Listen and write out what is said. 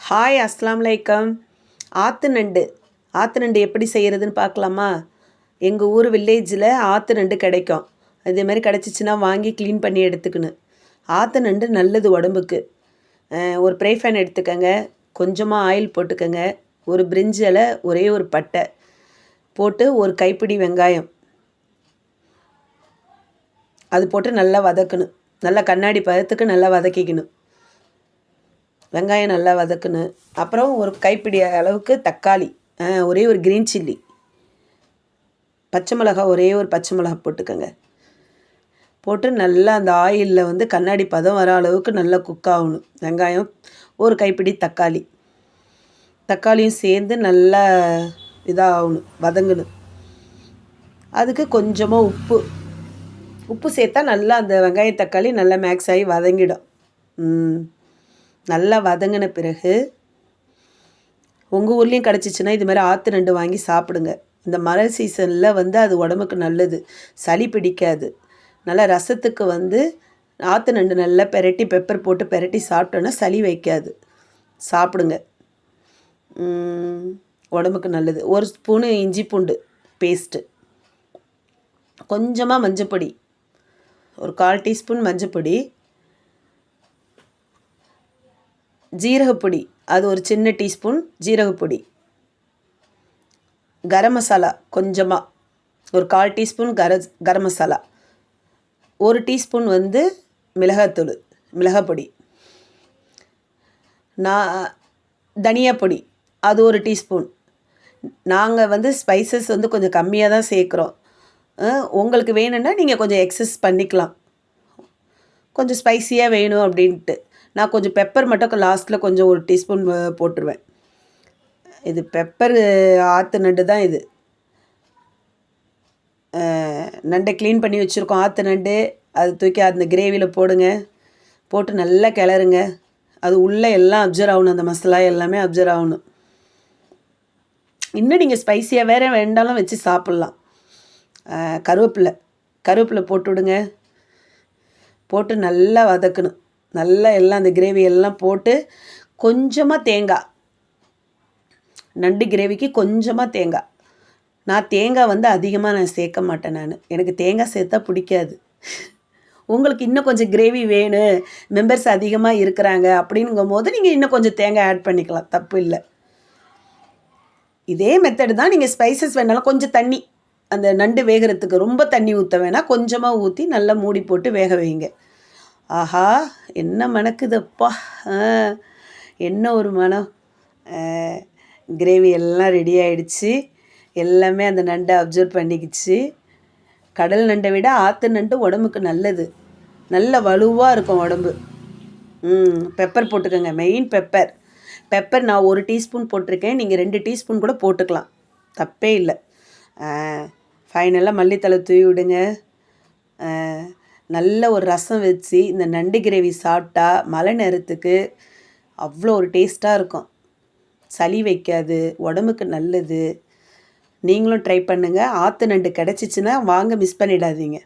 Hi அஸ்லாம் வலைக்கம். ஆற்று நண்டு எப்படி செய்கிறதுன்னு பார்க்கலாமா? எங்கள் ஊர் வில்லேஜில் ஆற்று நண்டு கிடைக்கும். இதேமாதிரி கிடச்சிச்சின்னா வாங்கி க்ளீன் பண்ணி எடுத்துக்கணும். ஆற்று நண்டு நல்லது உடம்புக்கு. ஒரு ப்ரை ஃபேன் எடுத்துக்கோங்க, கொஞ்சமாக ஆயில் போட்டுக்கோங்க, ஒரு பிரிஞ்சி இலை, ஒரே ஒரு பட்டை போட்டு ஒரு கைப்பிடி வெங்காயம் அது போட்டு நல்லா வதக்கணும். நல்லா கண்ணாடி பதத்துக்கு நல்லா வதக்கிக்கணும். வெங்காயம் நல்லா வதக்கணும். அப்புறம் ஒரு கைப்பிடி அளவுக்கு தக்காளி, ஒரே ஒரு க்ரீன் சில்லி, பச்சை மிளகா, ஒரே ஒரு பச்சை மிளகா போட்டுக்கோங்க. போட்டு நல்லா அந்த ஆயிலில் வந்து கண்ணாடி பதம் வர அளவுக்கு நல்லா குக் ஆகணும். வெங்காயம், ஒரு கைப்பிடி தக்காளியும் சேர்ந்து நல்லா இதாகணும், வதங்கணும். அதுக்கு கொஞ்சமாக உப்பு சேர்த்தா நல்லா அந்த வெங்காயம் தக்காளி நல்லா மேக்ஸ் ஆகி வதங்கிடும். நல்லா வதங்கின பிறகு உங்கள் ஊர்லேயும் கிடச்சிச்சின்னா இது மாதிரி ஆற்று நண்டு வாங்கி சாப்பிடுங்க. இந்த மழை சீசனில் வந்து அது உடம்புக்கு நல்லது, சளி பிடிக்காது. நல்லா ரசத்துக்கு வந்து ஆற்று நண்டு நல்லா பெரட்டி பெப்பர் போட்டு பெரட்டி சாப்பிட்டோன்னா சளி வைக்காது. சாப்பிடுங்க, உடம்புக்கு நல்லது. ஒரு ஸ்பூனு இஞ்சி பூண்டு பேஸ்ட்டு, கொஞ்சமாக மஞ்சப்பொடி, ஒரு 1/4 டீஸ்பூன் மஞ்சப்பொடி, ஜீரகப்பொடி அது ஒரு சின்ன டீஸ்பூன் ஜீரகப்பொடி, கரம் மசாலா கொஞ்சமாக ஒரு 1/4 டீஸ்பூன் கரம் மசாலா, 1 டீஸ்பூன் வந்து மிளகாப்பொடி, தனியா பொடி அது 1 டீஸ்பூன். நாங்கள் வந்து ஸ்பைசஸ் வந்து கொஞ்சம் கம்மியாக தான் சேர்க்குறோம். உங்களுக்கு வேணும்னா நீங்கள் கொஞ்சம் எக்ஸஸ் பண்ணிக்கலாம், கொஞ்சம் ஸ்பைஸியாக வேணும் அப்படின்ட்டு. நான் கொஞ்சம் பெப்பர் மட்டும் லாஸ்ட்டில் கொஞ்சம் 1 டீஸ்பூன் போட்டுருவேன். இது பெப்பர் ஆற்று நண்டு தான் இது. நண்டை க்ளீன் பண்ணி வச்சுருக்கோம் ஆற்று நண்டு. அது தூக்கி அந்த கிரேவியில் போட்டு நல்லா கிளறுங்க. அது உள்ளே எல்லாம் அப்சர்வ் ஆகணும், அந்த மசாலா எல்லாமே அப்சர்வ் ஆகணும். இன்னும் நீங்கள் ஸ்பைஸியாக வேறு வேண்டாலும் வச்சு சாப்பிட்லாம். கருவேப்பிலை போட்டு விடுங்க. போட்டு நல்லா வதக்கணும். நல்லா எல்லாம் அந்த கிரேவி எல்லாம் போட்டு கொஞ்சமாக தேங்காய், நண்டு கிரேவிக்கு கொஞ்சமாக தேங்காய். நான் தேங்காய் வந்து அதிகமாக நான் சேர்க்க மாட்டேன். எனக்கு தேங்காய் சேர்த்தா பிடிக்காது. உங்களுக்கு இன்னும் கொஞ்சம் கிரேவி வேணும், மெம்பர்ஸ் அதிகமாக இருக்கிறாங்க அப்படிங்கும் போது நீங்கள் இன்னும் கொஞ்சம் தேங்காய் ஆட் பண்ணிக்கலாம், தப்பு இல்லை. இதே மெத்தடு தான். நீங்கள் ஸ்பைசஸ் வேணாலும் கொஞ்சம் தண்ணி, அந்த நண்டு வேகிறதுக்கு ரொம்ப தண்ணி ஊற்ற வேணாம், கொஞ்சமாக ஊற்றி நல்லா மூடி போட்டு வேக வைங்க. ஆஹா, என்ன மணக்குதப்பா, என்ன ஒரு மனம். கிரேவி எல்லாம் ரெடி ஆகிடுச்சு. எல்லாமே அந்த நண்டை அப்சர்வ் பண்ணிக்கிச்சு. கடல் நண்டை விட ஆற்று நண்டு உடம்புக்கு நல்லது, நல்ல வலுவாக இருக்கும் உடம்பு. பெப்பர் போட்டுக்கோங்க, மெயின் பெப்பர் நான் 1 டீஸ்பூன் போட்டிருக்கேன். நீங்கள் 2 டீஸ்பூன் கூட போட்டுக்கலாம், தப்பே இல்லை. ஃபைனலாக மல்லித்தலை தூவி விடுங்க. நல்ல ஒரு ரசம் வச்சு இந்த நண்டு கிரேவி சாப்பிட்டா மழை நேரத்துக்கு அவ்வளோ ஒரு டேஸ்ட்டாக இருக்கும். சளி வைக்காது, உடம்புக்கு நல்லது. நீங்களும் ட்ரை பண்ணுங்கள். ஆற்று நண்டு கிடச்சிச்சின்னா வாங்க, மிஸ் பண்ணிடாதீங்க.